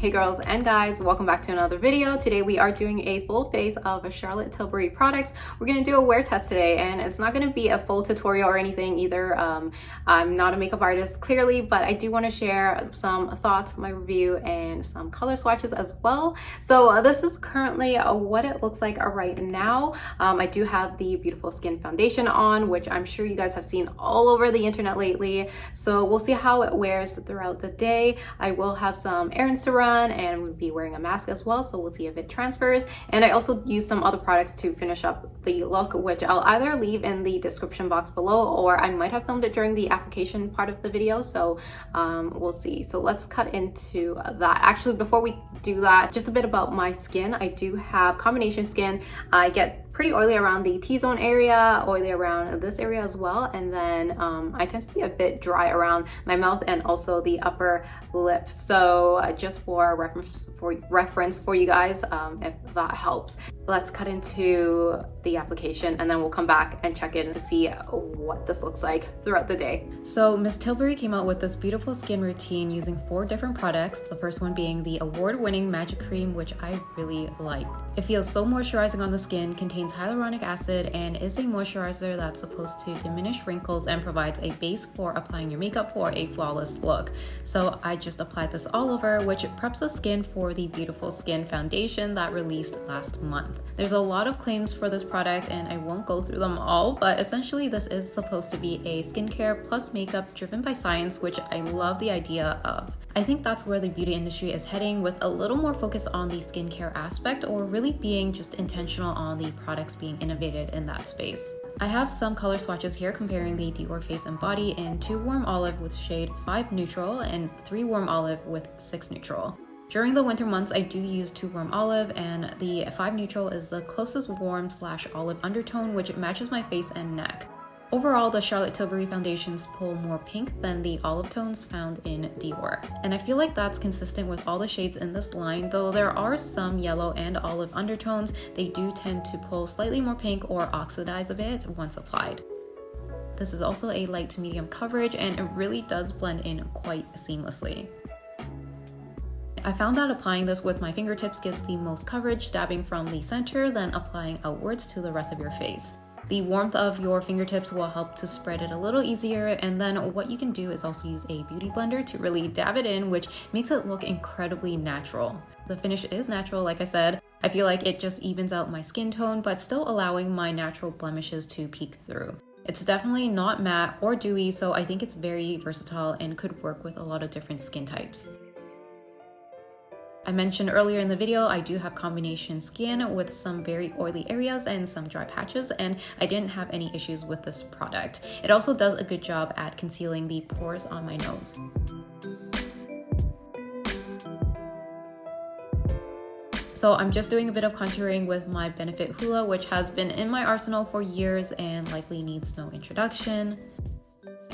Hey girls and guys, welcome back to another video. Today we are doing a full face of Charlotte Tilbury products. We're going to do a wear test today, and it's not going to be a full tutorial or anything either. I'm not a makeup artist clearly, but I do want to share some thoughts, my review, and some color swatches as well. So this is currently what it looks like right now. I do have the Beautiful Skin Foundation on, which I'm sure you guys have seen all over the internet lately. So we'll see how it wears throughout the day. I will have some errands to run and we'll be wearing a mask as well, so we'll see if it transfers. And I also use some other products to finish up the look, which I'll either leave in the description box below or I might have filmed it during the application part of the video, so we'll see. So let's cut into that. Actually, before we do that, just a bit about my skin. I do have combination skin. I get pretty oily around the T-zone area, oily around this area as well, and then I tend to be a bit dry around my mouth and also the upper lip. So just for reference for you guys, if that helps. Let's cut into the application and then we'll come back and check in to see what this looks like throughout the day. So Miss Tilbury came out with this beautiful skin routine using 4 different products. The first one being the award-winning Magic Cream, which I really like. It feels so moisturizing on the skin, contains hyaluronic acid, and is a moisturizer that's supposed to diminish wrinkles and provides a base for applying your makeup for a flawless look. So I just applied this all over, which preps the skin for the Beautiful Skin Foundation that released last month. There's a lot of claims for this product and I won't go through them all, but essentially this is supposed to be a skincare plus makeup driven by science, which I love the idea of. I think that's where the beauty industry is heading, with a little more focus on the skincare aspect, or really being just intentional on the products being innovated in that space. I have some color swatches here comparing the Dior Face and Body in 2 Warm Olive with shade 5 Neutral and 3 Warm Olive with 6 Neutral. During the winter months, I do use 2 Warm Olive, and the 5 Neutral is the closest warm/olive undertone, which matches my face and neck. Overall, the Charlotte Tilbury foundations pull more pink than the olive tones found in Dior. And I feel like that's consistent with all the shades in this line, though there are some yellow and olive undertones. They do tend to pull slightly more pink or oxidize a bit once applied. This is also a light to medium coverage and it really does blend in quite seamlessly. I found that applying this with my fingertips gives the most coverage, dabbing from the center, then applying outwards to the rest of your face. The warmth of your fingertips will help to spread it a little easier, and then what you can do is also use a beauty blender to really dab it in, which makes it look incredibly natural. The finish is natural, like I said. I feel like it just evens out my skin tone, but still allowing my natural blemishes to peek through. It's definitely not matte or dewy, so I think it's very versatile and could work with a lot of different skin types. I mentioned earlier in the video, I do have combination skin with some very oily areas and some dry patches, and I didn't have any issues with this product. It also does a good job at concealing the pores on my nose. So I'm just doing a bit of contouring with my Benefit Hoola, which has been in my arsenal for years and likely needs no introduction.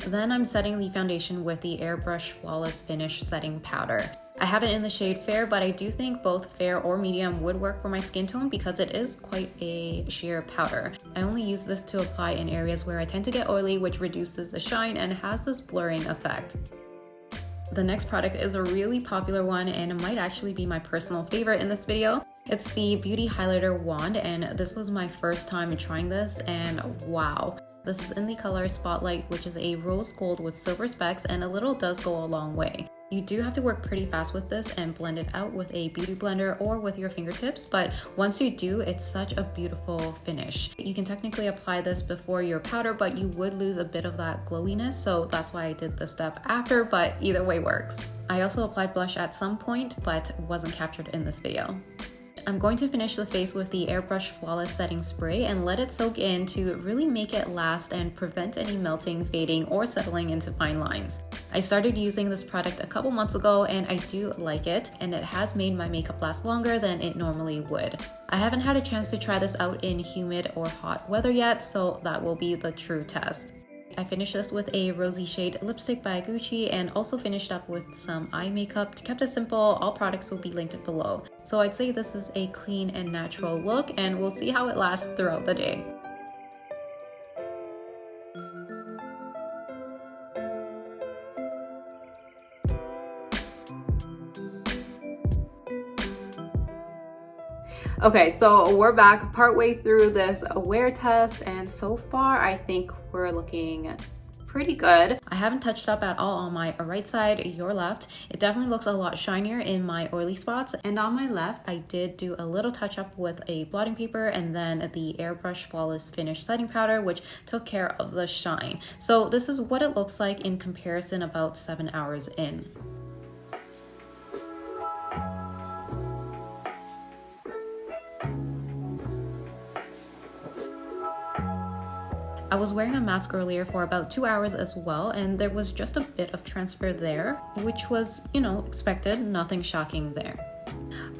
Then I'm setting the foundation with the Airbrush Flawless Finish Setting Powder. I have it in the shade Fair, but I do think both fair or medium would work for my skin tone because it is quite a sheer powder. I only use this to apply in areas where I tend to get oily, which reduces the shine and has this blurring effect. The next product is a really popular one and it might actually be my personal favorite in this video. It's the Beauty Highlighter Wand, and this was my first time trying this, and wow. This is in the color Spotlight, which is a rose gold with silver specks, and a little does go a long way. You do have to work pretty fast with this and blend it out with a beauty blender or with your fingertips, but once you do, it's such a beautiful finish. You can technically apply this before your powder, but you would lose a bit of that glowiness, so that's why I did this step after, but either way works. I also applied blush at some point, but wasn't captured in this video. I'm going to finish the face with the Airbrush Flawless Setting Spray and let it soak in to really make it last and prevent any melting, fading, or settling into fine lines. I started using this product a couple months ago and I do like it, and it has made my makeup last longer than it normally would. I haven't had a chance to try this out in humid or hot weather yet, so that will be the true test. I finished this with a rosy shade lipstick by Gucci and also finished up with some eye makeup. To keep it simple, all products will be linked below. So I'd say this is a clean and natural look, and we'll see how it lasts throughout the day. Okay, so we're back partway through this wear test, and so far I think we're looking pretty good. I haven't touched up at all on my right side, your left. It definitely looks a lot shinier in my oily spots, and on my left I did do a little touch up with a blotting paper and then the Airbrush Flawless Finish setting powder, which took care of the shine. So this is what it looks like in comparison about 7 hours in. I was wearing a mask earlier for about 2 hours as well, and there was just a bit of transfer there, which was, you know, expected, nothing shocking there.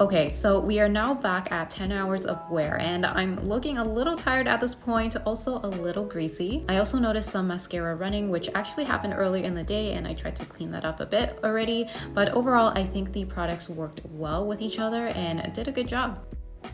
Okay, so we are now back at 10 hours of wear, and I'm looking a little tired at this point, also a little greasy. I also noticed some mascara running, which actually happened earlier in the day, and I tried to clean that up a bit already, but overall I think the products worked well with each other and did a good job.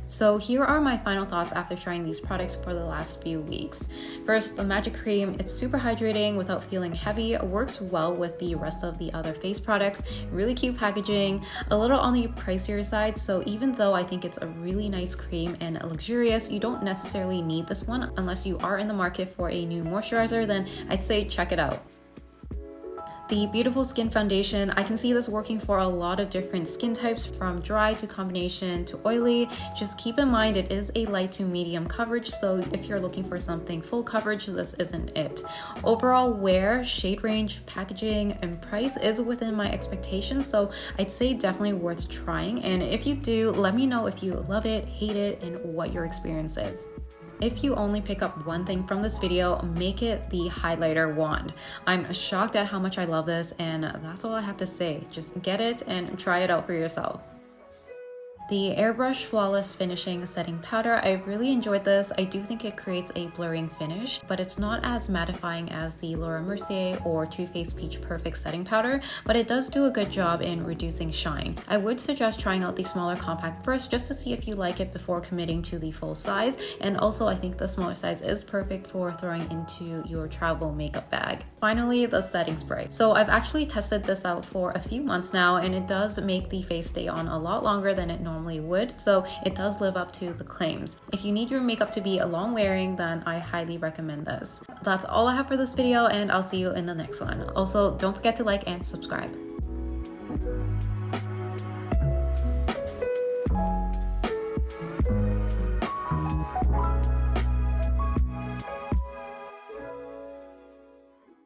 So here are my final thoughts after trying these products for the last few weeks. First, the Magic Cream. It's super hydrating without feeling heavy, works well with the rest of the other face products, really cute packaging, a little on the pricier side, so even though I think it's a really nice cream and luxurious, you don't necessarily need this one unless you are in the market for a new moisturizer, then I'd say check it out. The Beautiful Skin Foundation, I can see this working for a lot of different skin types, from dry to combination to oily. Just keep in mind it is a light to medium coverage, so if you're looking for something full coverage, this isn't it. Overall wear, shade range, packaging, and price is within my expectations, so I'd say definitely worth trying. And if you do, let me know if you love it, hate it, and what your experience is. If you only pick up one thing from this video, make it the highlighter wand. I'm shocked at how much I love this, and that's all I have to say. Just get it and try it out for yourself. The Airbrush Flawless Finishing Setting Powder, I really enjoyed this. I do think it creates a blurring finish, but it's not as mattifying as the Laura Mercier or Too Faced Peach Perfect Setting Powder, but it does do a good job in reducing shine. I would suggest trying out the smaller compact first just to see if you like it before committing to the full size, and also I think the smaller size is perfect for throwing into your travel makeup bag. Finally, the setting spray. So I've actually tested this out for a few months now, and it does make the face stay on a lot longer than it normally would, so it does live up to the claims. If you need your makeup to be long wearing, then I highly recommend this. That's all I have for this video, and I'll see you in the next one. Also, don't forget to like and subscribe.